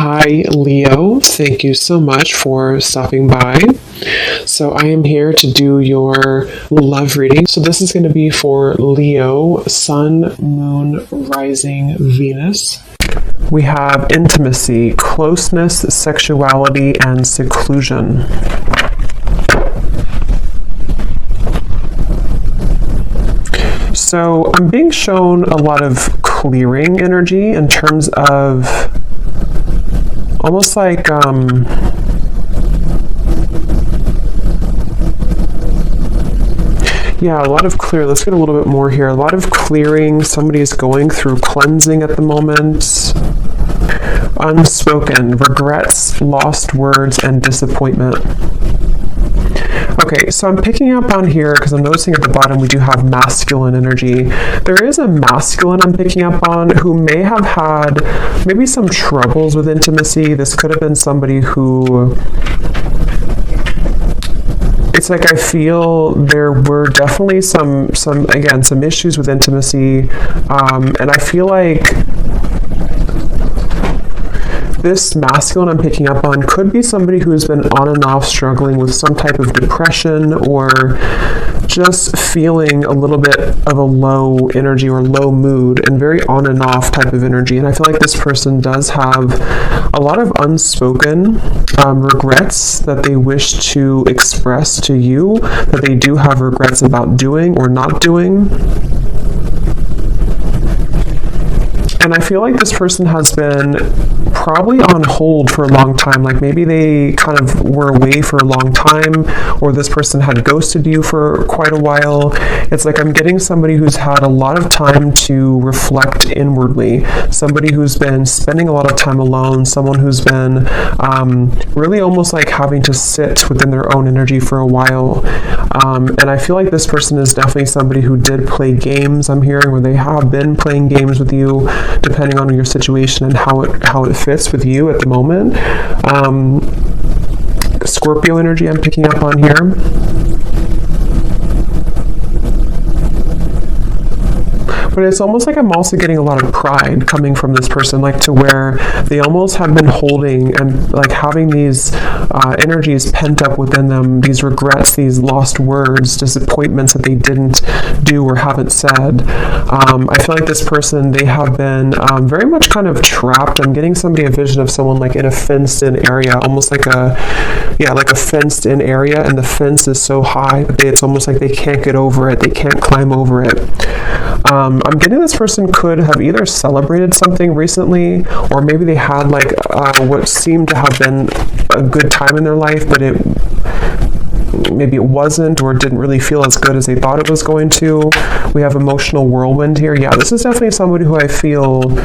Hi, Leo. Thank you so much for stopping by. So I am here to do your love reading. So this is going to be for Leo, Sun, Moon, Rising, Venus. We have intimacy, closeness, sexuality, and seclusion. So I'm being shown a lot of clearing energy in terms of almost like a lot of clear. Let's get a little bit more here. A lot of clearing. Somebody's going through cleansing at the moment. Unspoken, regrets, lost words, and disappointment. Okay, so I'm picking up on here because I'm noticing at the bottom we do have masculine energy. There is a masculine I'm picking up on who may have had maybe some troubles with intimacy. This could have been somebody who... It's like I feel there were definitely some issues with intimacy, and I feel like this masculine I'm picking up on could be somebody who's been on and off struggling with some type of depression or just feeling a little bit of a low energy or low mood and very on and off type of energy. And I feel like this person does have a lot of unspoken regrets that they wish to express to you, that they do have regrets about doing or not doing. And I feel like this person has been probably on hold for a long time. Like maybe they kind of were away for a long time, or this person had ghosted you for quite a while. It's like I'm getting somebody who's had a lot of time to reflect inwardly, somebody who's been spending a lot of time alone, someone who's been really almost like having to sit within their own energy for a while. And I feel like this person is definitely somebody who did play games, I'm hearing, where they have been playing games with you, depending on your situation and how it fits with you at the moment. Scorpio energy I'm picking up on here. But it's almost like I'm also getting a lot of pride coming from this person, like to where they almost have been holding and like having these energies pent up within them, these regrets, these lost words, disappointments that they didn't do or haven't said. I feel like this person, they have been very much kind of trapped. I'm getting a vision of someone like in a fenced-in area, almost like a fenced-in area, and the fence is so high that it's almost like they can't get over it, they can't climb over it. I'm getting this person could have either celebrated something recently, or maybe they had like what seemed to have been a good time in their life, but maybe it wasn't, or didn't really feel as good as they thought it was going to. We have emotional whirlwind here. Yeah, this is definitely somebody who I feel...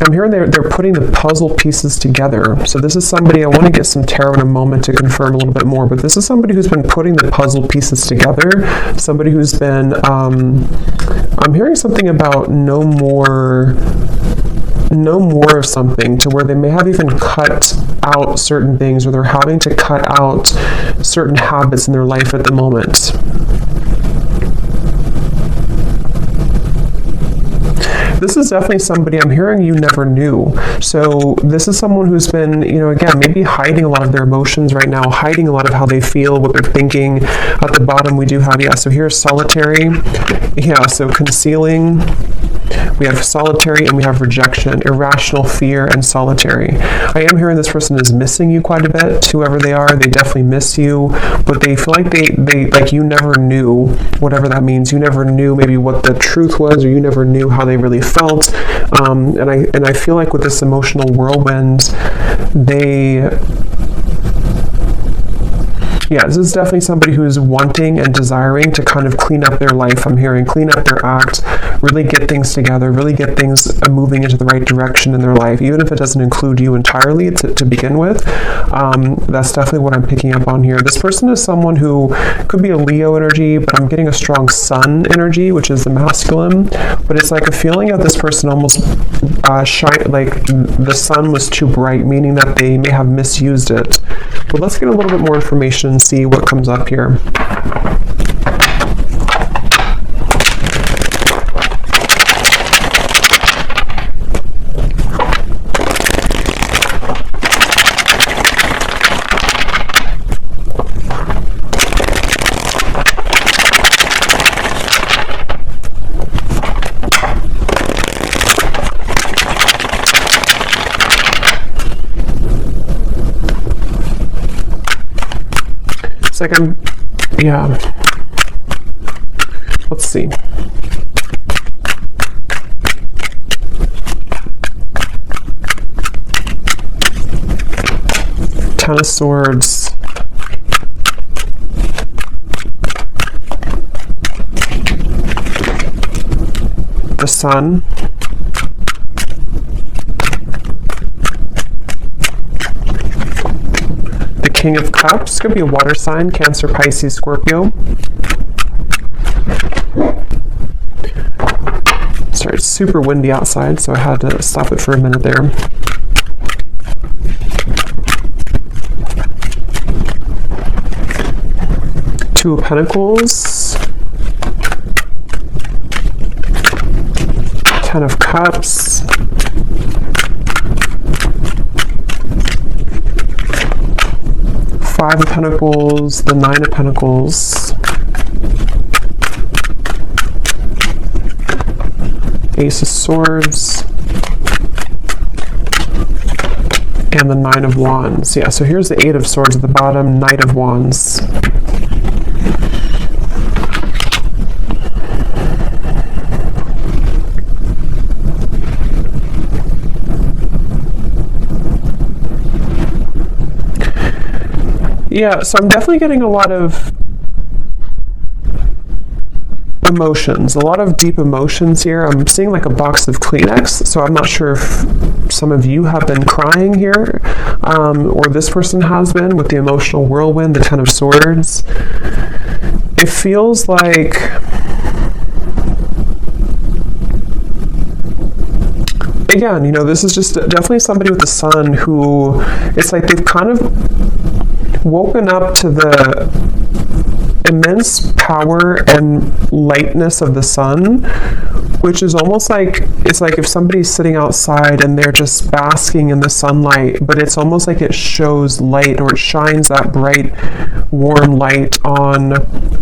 I'm hearing they're putting the puzzle pieces together. So this is somebody, I want to get some tarot in a moment to confirm a little bit more, but this is somebody who's been putting the puzzle pieces together, somebody who's been, I'm hearing something about no more of something, to where they may have even cut out certain things, or they're having to cut out certain habits in their life at the moment. This is definitely somebody I'm hearing you never knew. So this is someone who's been, again, maybe hiding a lot of their emotions right now, hiding a lot of how they feel, what they're thinking. At the bottom we do have, so here's solitary. So concealing. We have solitary and we have rejection, irrational fear, and solitary. I am hearing this person is missing you quite a bit, whoever they are. They definitely miss you, but they feel like they like you never knew, whatever that means. You never knew maybe what the truth was, or you never knew how they really felt. And I feel like with this emotional whirlwind, this is definitely somebody who's wanting and desiring to kind of clean up their life. I'm hearing clean up their act, really get things together, really get things moving into the right direction in their life, even if it doesn't include you entirely to begin with. That's definitely what I'm picking up on here. This person is someone who could be a Leo energy, but I'm getting a strong Sun energy, which is the masculine. But it's like a feeling of this person almost like the sun was too bright, meaning that they may have misused it. But let's get a little bit more information and see what comes up here. like yeah. Let's see. Ten of Swords. The Sun. The King of Cups. Could be a water sign, Cancer, Pisces, Scorpio. Sorry, it's super windy outside, so I had to stop it for a minute there. Two of Pentacles. Ten of Cups. Five of Pentacles, the Nine of Pentacles. Ace of Swords. And the Nine of Wands. Yeah, so here's the Eight of Swords at the bottom, Knight of Wands. Yeah, so I'm definitely getting a lot of emotions, a lot of deep emotions here. I'm seeing like a box of Kleenex, so I'm not sure if some of you have been crying here, or this person has been with the emotional whirlwind, the Ten of Swords. It feels like again, you know, this is just definitely somebody with the Sun who, it's like they've kind of woken up to the immense power and lightness of the Sun, which is almost like, it's like if somebody's sitting outside and they're just basking in the sunlight, but it's almost like it shows light, or it shines that bright, warm light on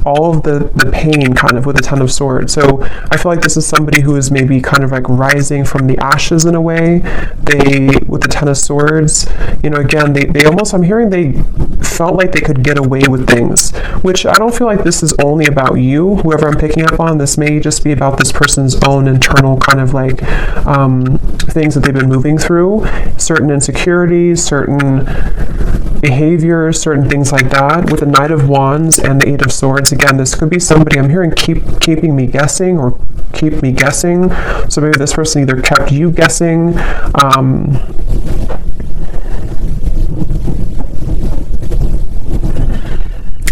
all of the pain kind of with the Ten of Swords. So I feel like this is somebody who is maybe kind of like rising from the ashes in a way. With the Ten of Swords, you know, again, they almost, I'm hearing they felt like they could get away with things, which I don't feel like this is only about you, whoever I'm picking up on. This may just be about this person's own internal kind of like things that they've been moving through, certain insecurities, certain behaviors, certain things like that. With the Knight of Wands and the Eight of Swords, again, this could be somebody, I'm hearing keeping me guessing, or keep me guessing. So maybe this person either kept you guessing,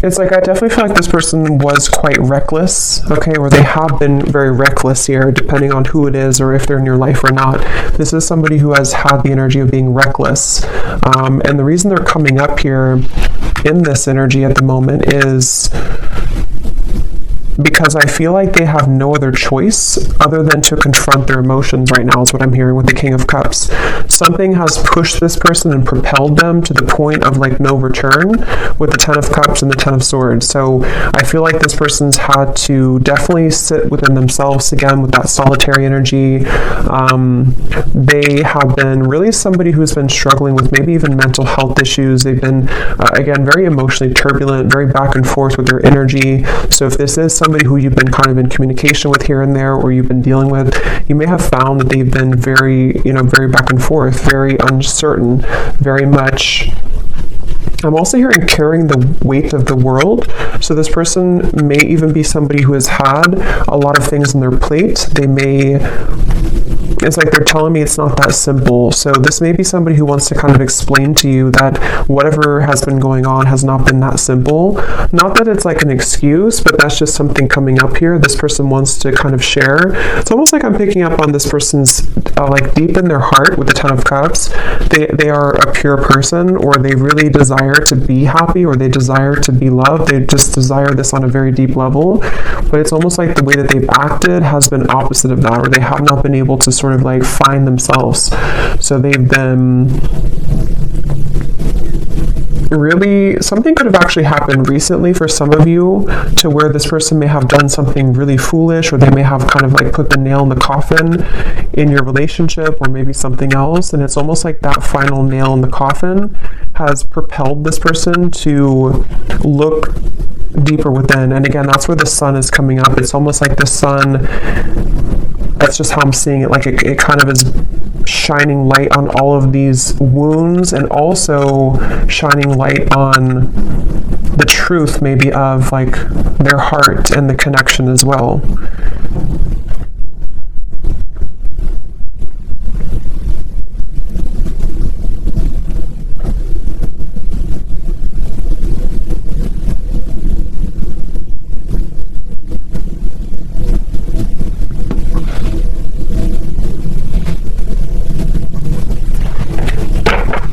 it's like I definitely feel like this person was quite reckless, okay, or they have been very reckless here, depending on who it is or if they're in your life or not. This is somebody who has had the energy of being reckless. And the reason they're coming up here in this energy at the moment is because I feel like they have no other choice other than to confront their emotions right now, is what I'm hearing with the King of Cups. Something has pushed this person and propelled them to the point of like no return with the Ten of Cups and the Ten of Swords. So I feel like this person's had to definitely sit within themselves again with that solitary energy. They have been really somebody who's been struggling with maybe even mental health issues. They've been, again, very emotionally turbulent, very back and forth with their energy. So if this is somebody who you've been kind of in communication with here and there, or you've been dealing with, you may have found that they've been very, you know, very back and forth, very uncertain, very much. I'm also hearing carrying the weight of the world. So this person may even be somebody who has had a lot of things on their plate. They may, it's like they're telling me it's not that simple. So this may be somebody who wants to kind of explain to you that whatever has been going on has not been that simple. Not that it's like an excuse, but that's just something coming up here. This person wants to kind of share. It's almost like I'm picking up on this person's like deep in their heart with the Ten of Cups. They are a pure person, or they really desire to be happy, or they desire to be loved. They just desire this on a very deep level. But it's almost like the way that they've acted has been opposite of that, or they have not been able to sort of like find themselves. So they've been really, something could have actually happened recently for some of you, to where this person may have done something really foolish, or they may have kind of like put the nail in the coffin in your relationship, or maybe something else. And it's almost like that final nail in the coffin has propelled this person to look deeper within. And again, that's where the sun is coming up. It's almost like the sun, that's just how I'm seeing it. Like it kind of is shining light on all of these wounds, and also shining light on the truth maybe of like their heart and the connection as well.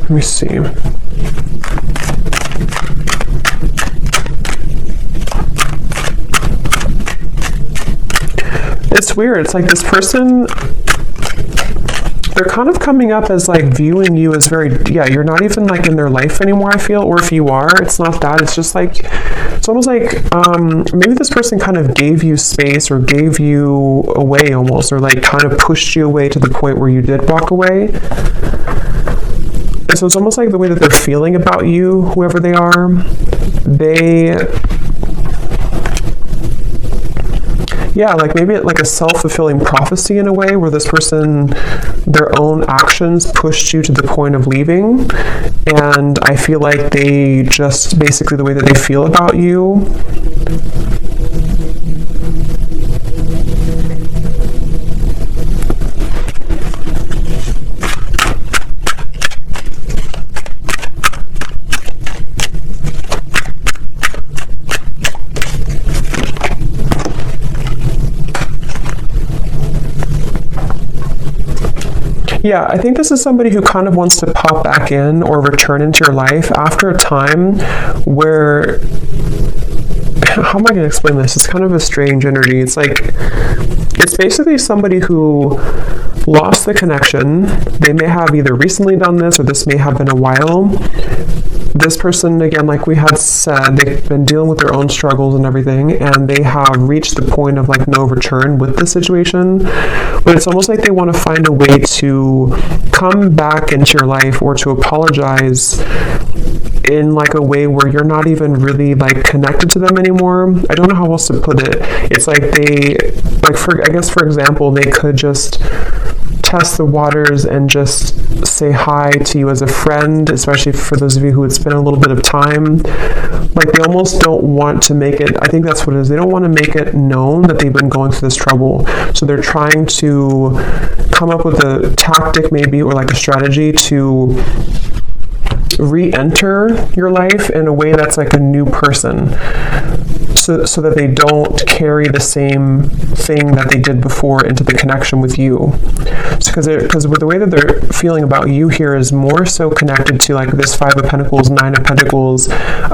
Let me see. It's weird. It's like this person, they're kind of coming up as like viewing you as very, you're not even like in their life anymore, I feel. Or if you are, it's not that. It's just like, it's almost like maybe this person kind of gave you space, or gave you away almost, or like kind of pushed you away to the point where you did walk away. So it's almost like the way that they're feeling about you, whoever they are, like maybe like a self-fulfilling prophecy in a way, where this person, their own actions pushed you to the point of leaving. And I feel like they just, basically the way that they feel about you, I think this is somebody who kind of wants to pop back in or return into your life after a time where, how am I going to explain this? It's kind of a strange energy. It's like, it's basically somebody who lost the connection. They may have either recently done this, or this may have been a while. This person, again, like we had said, they've been dealing with their own struggles and everything, and they have reached the point of like no return with the situation. But it's almost like they want to find a way to come back into your life, or to apologize in like a way where you're not even really like connected to them anymore. I don't know how else to put it. It's like they, like I guess for example, they could just test the waters and just say hi to you as a friend, especially for those of you who it's been a little bit of time. Like they almost don't want to make it, I think that's what it is, they don't want to make it known that they've been going through this trouble. So they're trying to come up with a tactic maybe, or like a strategy to re-enter your life in a way that's like a new person, so that they don't carry the same thing that they did before into the connection with you. Because with the way that they're feeling about you here is more so connected to like this 5 of Pentacles, 9 of Pentacles,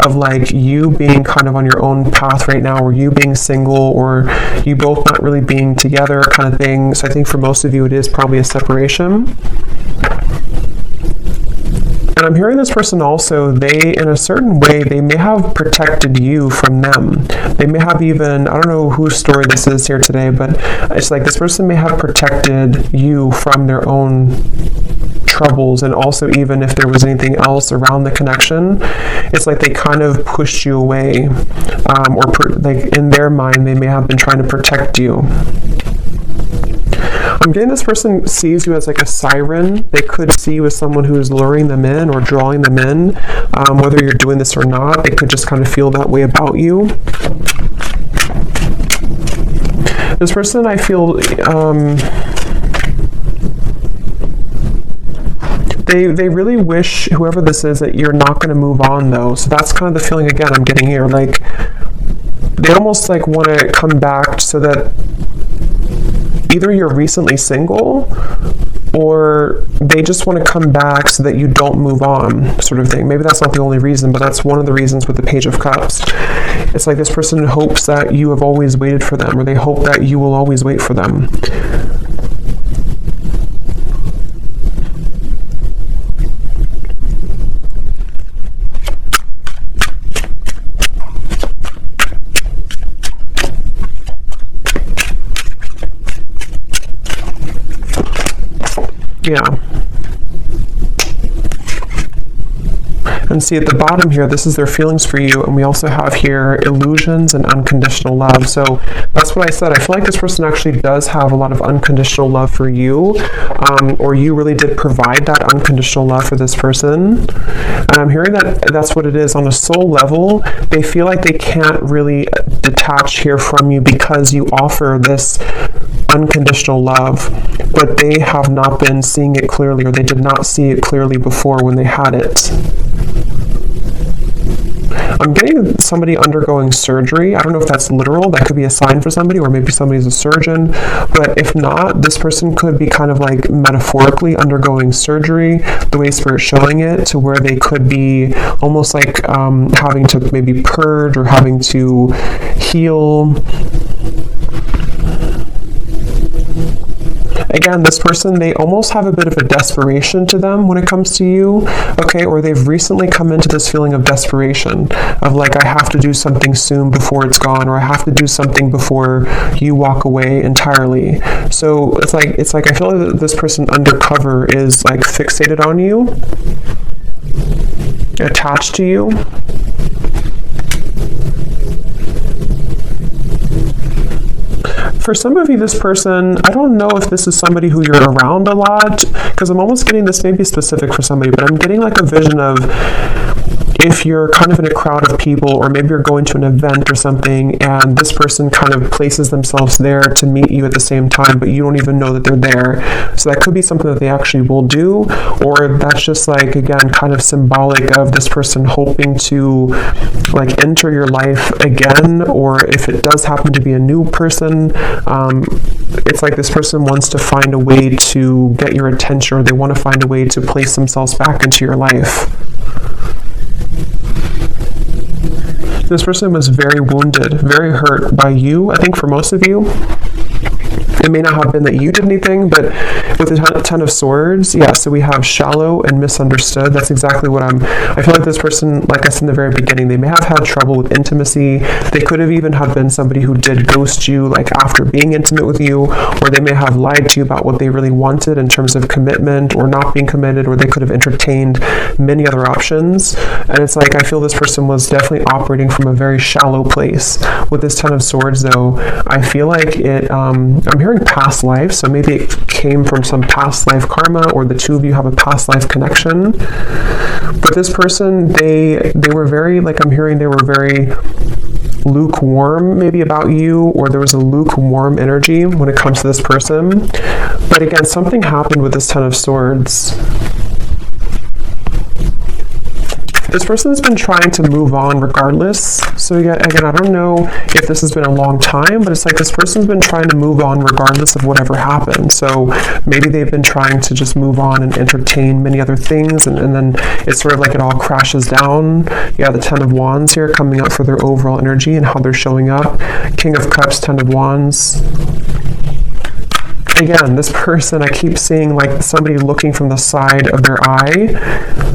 of like you being kind of on your own path right now, or you being single, or you both not really being together kind of thing. So I think for most of you it is probably a separation. And I'm hearing this person also, they, in a certain way, they may have protected you from them. They may have even, I don't know whose story this is here today, but it's like this person may have protected you from their own troubles. And also, even if there was anything else around the connection, it's like they kind of pushed you away. Like in their mind, they may have been trying to protect you. I'm getting this person sees you as like a siren. They could see you as someone who is luring them in or drawing them in. Whether you're doing this or not, they could just kind of feel that way about you. This person, I feel, they really wish, whoever this is, that you're not going to move on though. So that's kind of the feeling again I'm getting here. Like they almost like want to come back so that either you're recently single, or they just want to come back so that you don't move on, sort of thing. Maybe that's not the only reason, but that's one of the reasons with the Page of Cups. It's like this person hopes that you have always waited for them, or they hope that you will always wait for them. Yeah. And see at the bottom here, this is their feelings for you, and we also have here illusions and unconditional love. So that's what I said. I feel like this person actually does have a lot of unconditional love for you, or you really did provide that unconditional love for this person. And I'm hearing that that's what it is. On a soul level, they feel like they can't really detach here from you because you offer this unconditional love, but they have not been seeing it clearly, or they did not see it clearly before when they had it. I'm getting somebody undergoing surgery. I don't know if that's literal. That could be a sign for somebody, or maybe somebody's a surgeon. But if not, this person could be kind of like metaphorically undergoing surgery, the way Spirit's showing it, to where they could be almost like having to maybe purge or having to heal. Again, this person, they almost have a bit of a desperation to them when it comes to you, okay? Or they've recently come into this feeling of desperation, of like, I have to do something soon before it's gone, or I have to do something before you walk away entirely. So it's like I feel like this person undercover is like fixated on you, attached to you. For some of you, this person, I don't know if this is somebody who you're around a lot, because I'm almost getting this may be specific for somebody, but I'm getting like a vision of if you're kind of in a crowd of people, or maybe you're going to an event or something, and this person kind of places themselves there to meet you at the same time, but you don't even know that they're there. So that could be something that they actually will do, or that's just like, again, kind of symbolic of this person hoping to like enter your life again, or if it does happen to be a new person, it's like this person wants to find a way to get your attention, or they want to find a way to place themselves back into your life. This person was very wounded, very hurt by you, I think for most of you. It may not have been that you did anything, but with the Ten of Swords, yeah, so we have shallow and misunderstood. That's exactly what I feel like this person, like I said in the very beginning, they may have had trouble with intimacy. They could have even have been somebody who did ghost you, like after being intimate with you, or they may have lied to you about what they really wanted in terms of commitment or not being committed, or they could have entertained many other options. And it's like, I feel this person was definitely operating from a very shallow place. With this Ten of Swords, though, I feel like it, I'm hearing past life, so maybe it came from some past life karma, or the two of you have a past life connection. But this person, they were very, like I'm hearing, they were very lukewarm maybe about you, or there was a lukewarm energy when it comes to this person. But again, something happened with this Ten of Swords. This person has been trying to move on regardless. So again, I don't know if this has been a long time, but it's like this person's been trying to move on regardless of whatever happened. So maybe they've been trying to just move on and entertain many other things, and then it's sort of like it all crashes down. Yeah, the Ten of Wands here coming up for their overall energy and how they're showing up. King of Cups, Ten of Wands. Again, this person, I keep seeing like somebody looking from the side of their eye,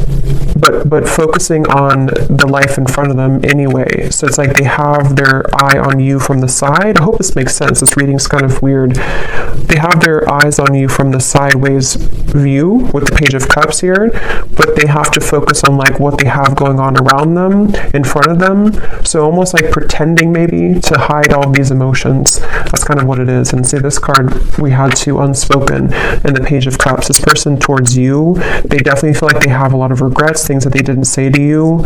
but focusing on the life in front of them anyway. So it's like they have their eye on you from the side. I hope this makes sense. This reading's kind of weird. They have their eyes on you from the sideways view with the Page of Cups here, but they have to focus on like what they have going on around them, in front of them. So almost like pretending maybe to hide all these emotions. That's kind of what it is. And say this card we had to unspoken in the Page of Cups. This person towards you, they definitely feel like they have a lot of regrets, things that they didn't say to you.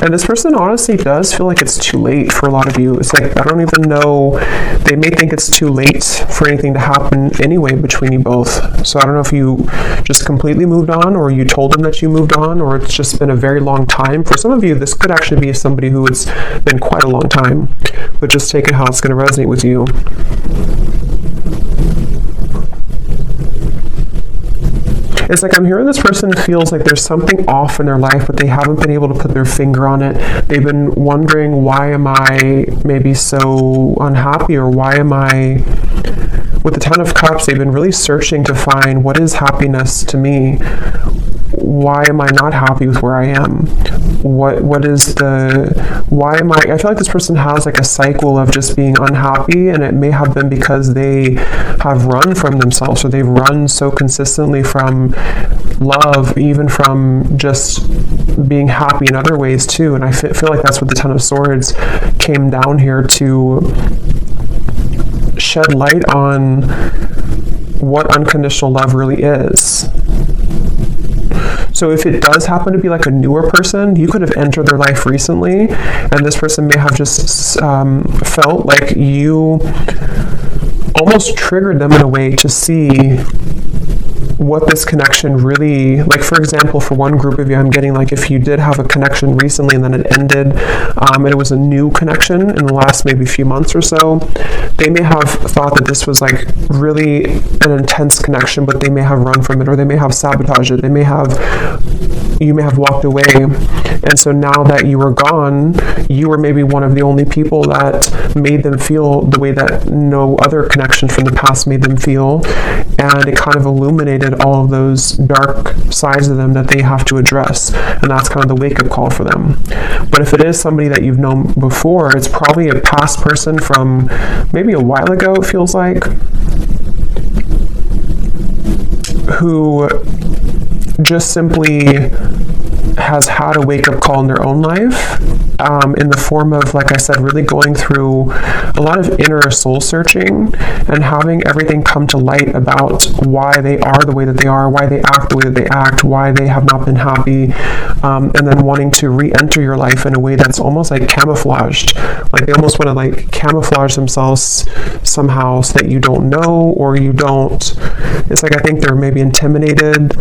And this person honestly does feel like it's too late for a lot of you. It's like, I don't even know, they may think it's too late for anything to happen anyway between you both. So I don't know if you just completely moved on, or you told them that you moved on, or it's just been a very long time. For some of you, this could actually be somebody who it's been quite a long time, but just take it how it's going to resonate with you. It's like I'm hearing this person feels like there's something off in their life, but they haven't been able to put their finger on it. They've been wondering, why am I maybe so unhappy, or why am I... With the Ten of Cups, they've been really searching to find what is happiness to me. why am I not happy with where I am? Why am I feel like this person has like a cycle of just being unhappy, and it may have been because they have run from themselves, or they've run so consistently from love, even from just being happy in other ways too. And I feel like that's what the Ten of Swords came down here to shed light on, what unconditional love really is. So if it does happen to be like a newer person, you could have entered their life recently, and this person may have just felt like you almost triggered them in a way to see what this connection really, like for example, for one group of you, I'm getting like if you did have a connection recently and then it ended, and it was a new connection in the last maybe few months or so, they may have thought that this was like really an intense connection, but they may have run from it, or they may have sabotaged it. You may have walked away, and so now that you were gone, you were maybe one of the only people that made them feel the way that no other connection from the past made them feel, and it kind of illuminated all of those dark sides of them that they have to address, and that's kind of the wake-up call for them. But if it is somebody that you've known before, it's probably a past person from maybe a while ago, it feels like, who just simply has had a wake-up call in their own life, in the form of, like I said, really going through a lot of inner soul searching and having everything come to light about why they are the way that they are, why they act the way that they act, why they have not been happy, and then wanting to re-enter your life in a way that's almost like camouflaged. Like they almost want to like camouflage themselves somehow so that you don't know, or you don't. It's like I think they're maybe intimidated.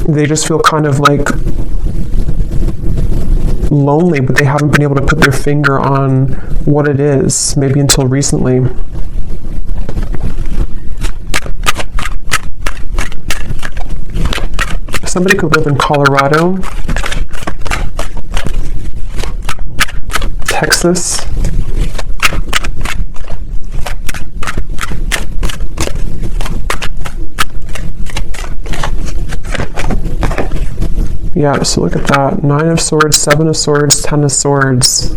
They just feel kind of like lonely, but they haven't been able to put their finger on what it is, maybe until recently. Somebody could live in Colorado, Texas, yeah, so look at that. 9 of Swords, 7 of Swords, 10 of Swords.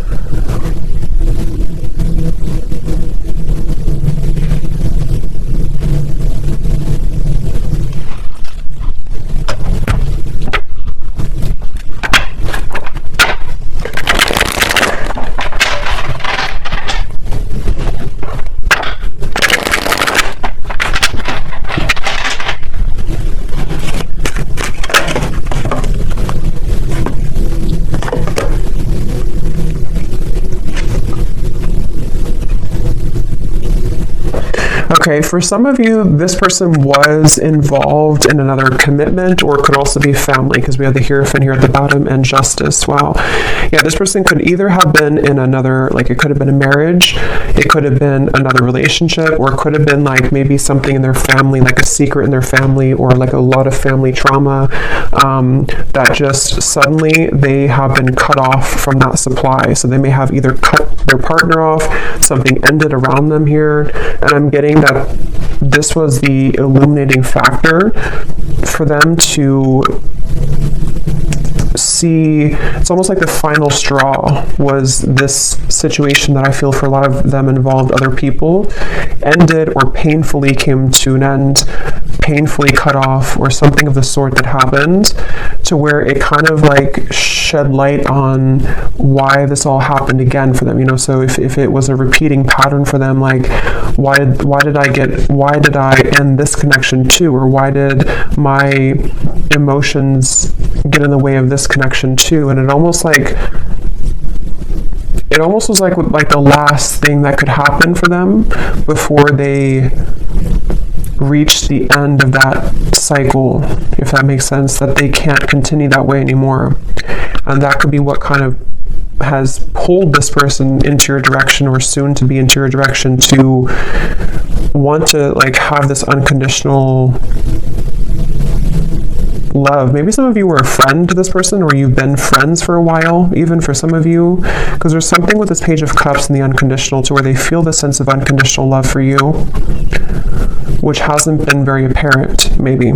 Okay, for some of you, this person was involved in another commitment, or it could also be family, because we have the Hierophant here at the bottom, and Justice. Wow. Yeah, this person could either have been in another, like it could have been a marriage, it could have been another relationship, or it could have been like maybe something in their family, like a secret in their family, or like a lot of family trauma, that just suddenly they have been cut off from that supply. So they may have either cut their partner off, something ended around them here, and I'm getting that this was the illuminating factor for them to see. It's almost like the final straw was this situation that I feel for a lot of them involved other people, ended or painfully came to an end, painfully cut off, or something of the sort that happened, to where it kind of like shed light on why this all happened again for them, you know. So if it was a repeating pattern for them, like why did I end this connection too, or why did my emotions get in the way of this connection too? And it almost was like the last thing that could happen for them before they reach the end of that cycle, if that makes sense, that they can't continue that way anymore. And that could be what kind of has pulled this person into your direction, or soon to be into your direction, to want to like have this unconditional love. Maybe some of you were a friend to this person, or you've been friends for a while, even for some of you, because there's something with this Page of Cups and the unconditional, to where they feel the sense of unconditional love for you. which hasn't been very apparent, maybe.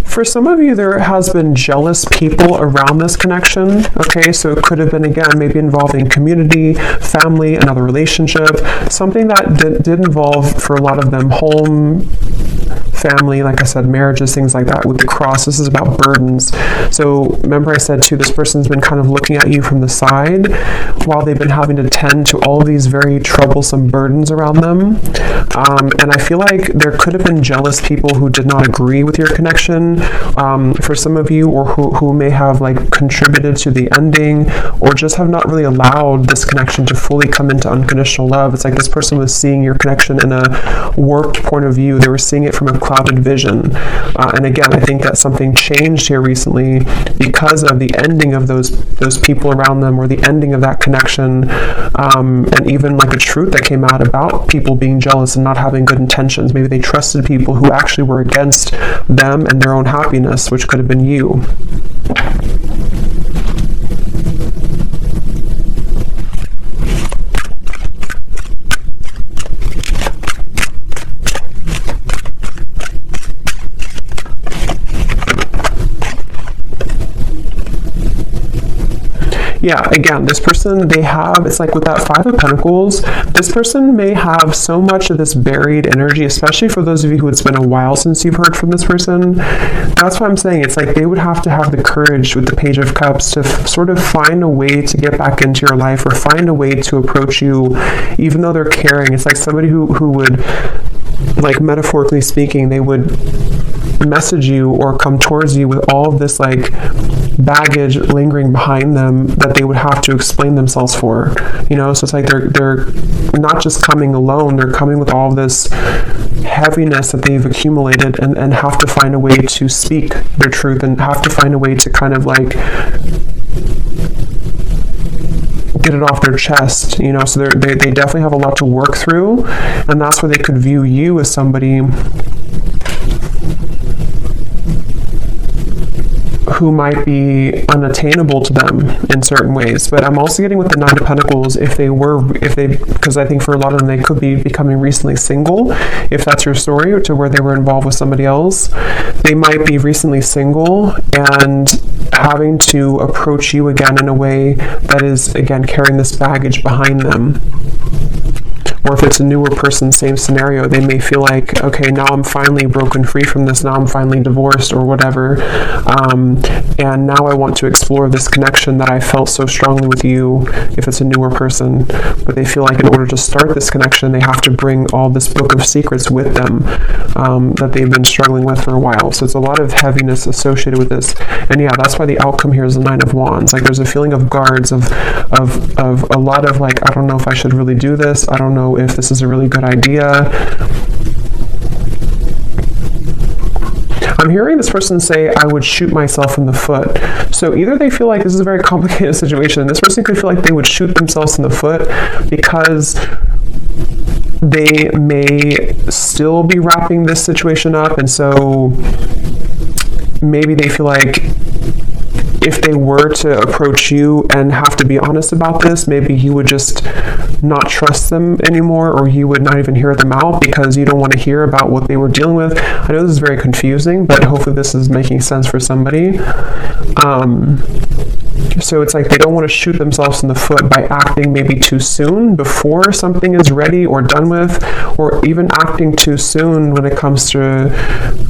For some of you, there has been jealous people around this connection, okay? So it could have been, again, maybe involving community, family, another relationship, something that did involve, for a lot of them, home, family, like I said, marriages, things like that. With the cross, this is about burdens. So remember I said too, this person's been kind of looking at you from the side while they've been having to tend to all of these very troublesome burdens around them. And I feel like there could have been jealous people who did not agree with your connection, for some of you, or who may have like contributed to the ending, or just have not really allowed this connection to fully come into unconditional love. It's like this person was seeing your connection in a warped point of view. They were seeing it from a clouded vision. And again, I think that something changed here recently because of the ending of those people around them, or the ending of that connection, and even like a truth that came out about people being jealous and not having good intentions. Maybe they trusted people who actually were against them and their own happiness, which could have been you. Yeah, again, this person, it's like with that Five of Pentacles, this person may have so much of this buried energy, especially for those of you who it's been a while since you've heard from this person. That's what I'm saying. It's like they would have to have the courage with the Page of Cups to sort of find a way to get back into your life, or find a way to approach you, even though they're caring. It's like somebody who would, like metaphorically speaking, they would message you or come towards you with all of this like baggage lingering behind them that they would have to explain themselves for, so it's like they're not just coming alone, they're coming with all of this heaviness that they've accumulated, and have to find a way to speak their truth, and have to find a way to kind of like get it off their chest, so they definitely have a lot to work through, and that's where they could view you as somebody who might be unattainable to them in certain ways. But I'm also getting with the Nine of Pentacles, because I think for a lot of them, they could be becoming recently single, if that's your story, to where they were involved with somebody else. They might be recently single and having to approach you again in a way that is, again, carrying this baggage behind them. Or if it's a newer person, same scenario, they may feel like, okay, now I'm finally broken free from this, now I'm finally divorced or whatever, and now I want to explore this connection that I felt so strongly with you, if it's a newer person. But they feel like in order to start this connection, they have to bring all this book of secrets with them, that they've been struggling with for a while. So it's a lot of heaviness associated with this. And yeah, that's why the outcome here is the Nine of Wands. Like there's a feeling of guards, of a lot of like, I don't know if I should really do this, I don't know if this is a really good idea. I'm hearing this person say, I would shoot myself in the foot. So either they feel like this is a very complicated situation. This person could feel like they would shoot themselves in the foot because they may still be wrapping this situation up. And so maybe they feel like if they were to approach you and have to be honest about this, maybe you would just not trust them anymore, or you would not even hear them out because you don't want to hear about what they were dealing with. I know this is very confusing, but hopefully this is making sense for somebody. So it's like they don't want to shoot themselves in the foot by acting maybe too soon before something is ready or done with, or even acting too soon when it comes to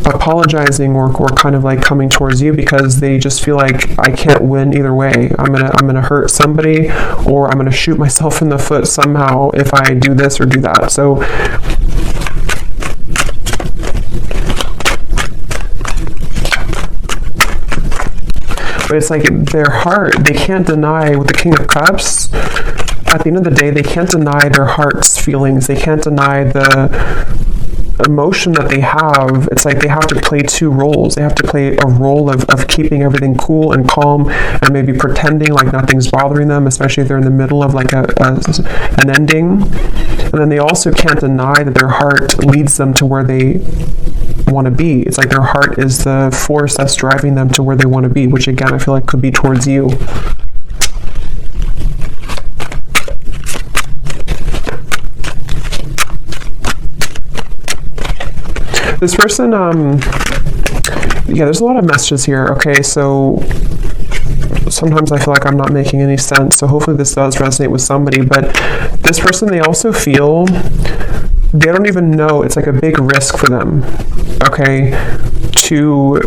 apologizing or kind of like coming towards you, because they just feel like I can't win either way. I'm gonna hurt somebody, or I'm gonna shoot myself in the foot somehow if I do this or do that. So but it's like their heart, they can't deny, with the King of Cups, at the end of the day, they can't deny their heart's feelings. They can't deny emotion that they have, it's like they have to play two roles. They have to play a role of keeping everything cool and calm and maybe pretending like nothing's bothering them, especially if they're in the middle of like an ending. And then they also can't deny that their heart leads them to where they want to be. It's like their heart is the force that's driving them to where they want to be, which again I feel like could be towards you. This person, yeah, there's a lot of messages here. Okay, so sometimes I feel like I'm not making any sense, so hopefully this does resonate with somebody. But this person, they also feel, they don't even know, it's like a big risk for them, okay, to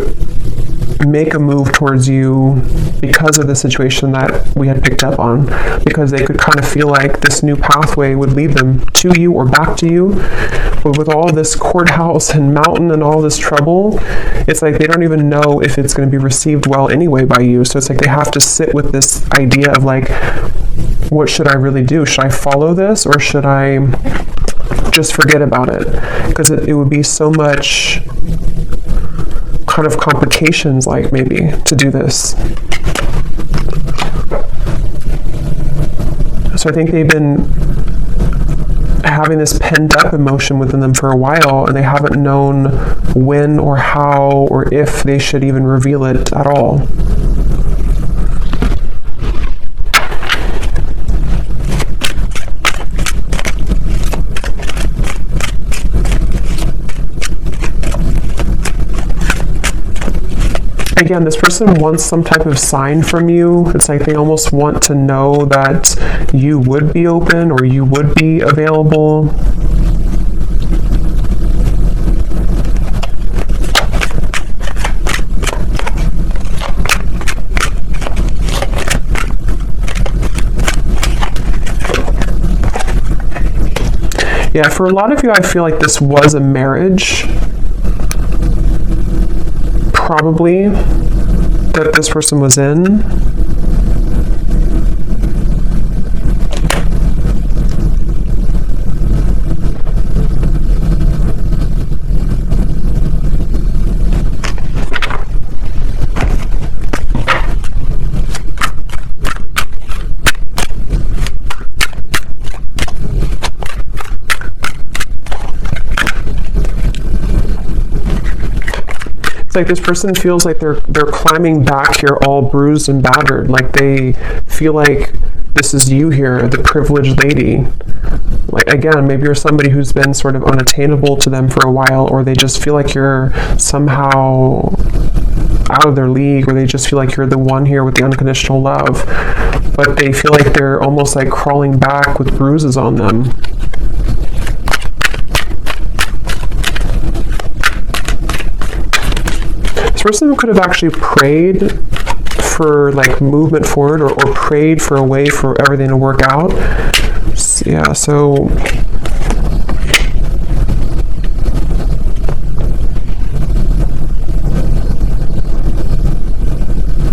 make a move towards you because of the situation that we had picked up on, because they could kind of feel like this new pathway would lead them to you or back to you. But with all this courthouse and mountain and all this trouble, it's like they don't even know if it's going to be received well anyway by you. So it's like they have to sit with this idea of like, what should I really do? Should I follow this or should I just forget about it? Because it would be so much kind of complications, like maybe to do this. So I think they've been having this pent up emotion within them for a while, and they haven't known when or how or if they should even reveal it at all. Again, this person wants some type of sign from you. It's like they almost want to know that you would be open or you would be available. Yeah, for a lot of you, I feel like this was a marriage. Probably that this person was in. It's like this person feels like they're climbing back here all bruised and battered. Like they feel like this is you here, the privileged lady. Like again, maybe you're somebody who's been sort of unattainable to them for a while, or they just feel like you're somehow out of their league, or they just feel like you're the one here with the unconditional love. But they feel like they're almost like crawling back with bruises on them. Person could have actually prayed for like movement forward or prayed for a way for everything to work out. Yeah, so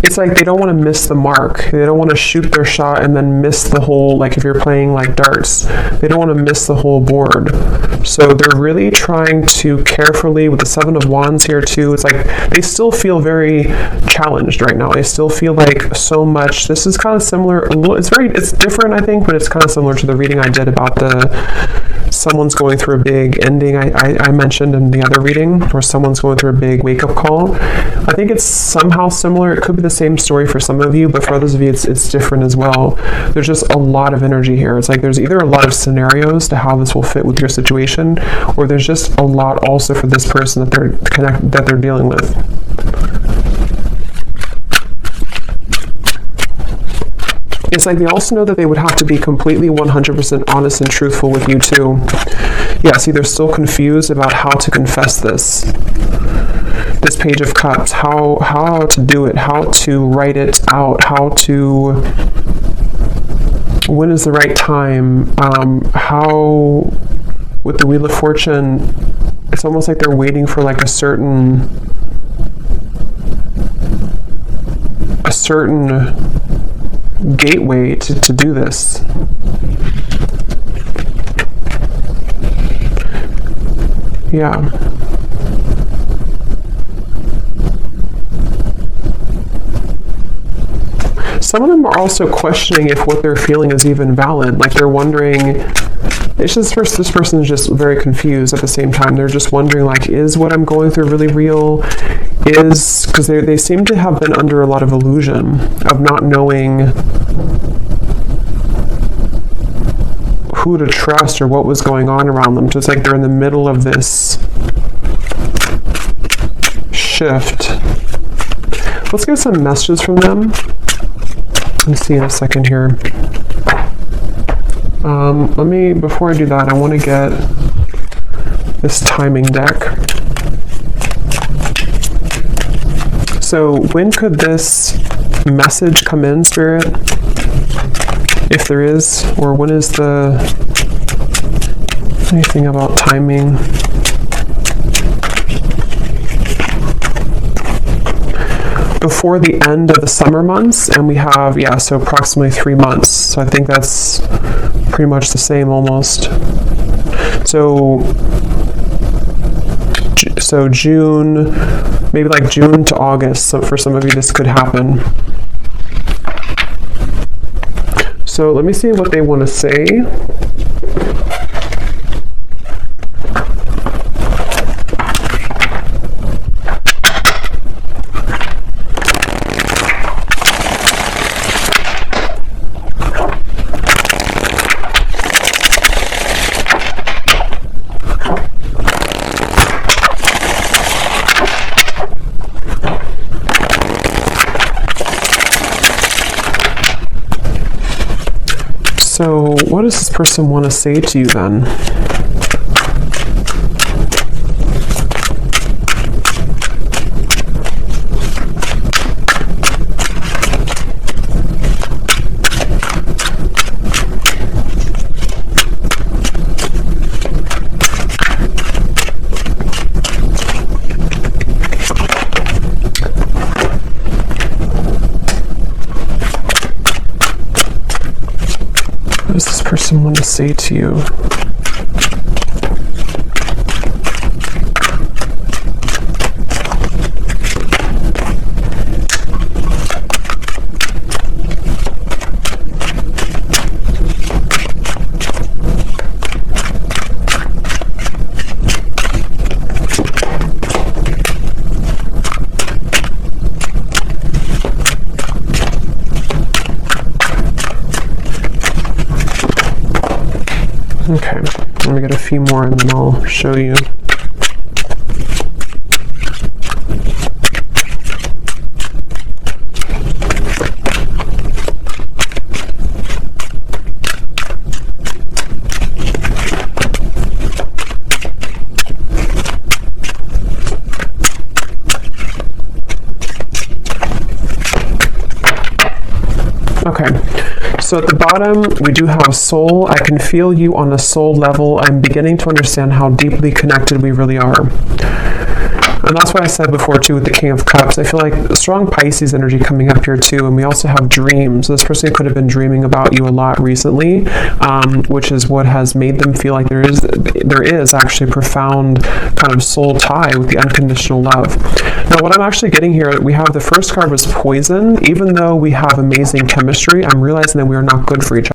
it's like they don't want to miss the mark. They don't want to shoot their shot and then miss the whole, like if you're playing like darts, they don't want to miss the whole board. So they're really trying to carefully, with the Seven of Wands here too, it's like they still feel very challenged right now. They still feel like so much. This is kind of similar, it's different I think, but it's kind of similar to the reading I did about someone's going through a big ending I mentioned in the other reading, or someone's going through a big wake-up call. I think it's somehow similar. It could be the same story for some of you, but for others of you it's different as well. There's just a lot of energy here. It's like there's either a lot of scenarios to how this will fit with your situation, or there's just a lot also for this person that they're dealing with. It's like they also know that they would have to be completely 100% honest and truthful with you too. Yeah, see, they're still confused about how to confess this Page of Cups, how to do it, how to write it out, when is the right time, how, with the Wheel of Fortune, it's almost like they're waiting for like a certain gateway to do this. Yeah. Some of them are also questioning if what they're feeling is even valid. Like they're wondering, it's just this person is just very confused at the same time. They're just wondering, like, is what I'm going through really real? Because they seem to have been under a lot of illusion of not knowing who to trust or what was going on around them. Just like they're in the middle of this shift. Let's get some messages from them. Let's see in a second here. Before I do that, I want to get this timing deck. So when could this message come in, Spirit? If there is, or when is anything about timing? Before the end of the summer months, and we have, so approximately 3 months. So I think that's pretty much the same almost. So June, maybe like June to August. So for some of you, this could happen. So let me see what they want to say. So what does this person want to say to you then? What does this person want to say to you? Okay, let me get a few more and then I'll show you. Okay, so at the bottom, we do have soul. I can feel you on a soul level. I'm beginning to understand how deeply connected we really are. And that's what I said before, too, with the King of Cups. I feel like a strong Pisces energy coming up here, too. And we also have dreams. This person could have been dreaming about you a lot recently, which is what has made them feel like there is actually a profound kind of soul tie with the unconditional love. Now, what I'm actually getting here, we have the first card was poison. Even though we have amazing chemistry, I'm realizing that we are not good for each other.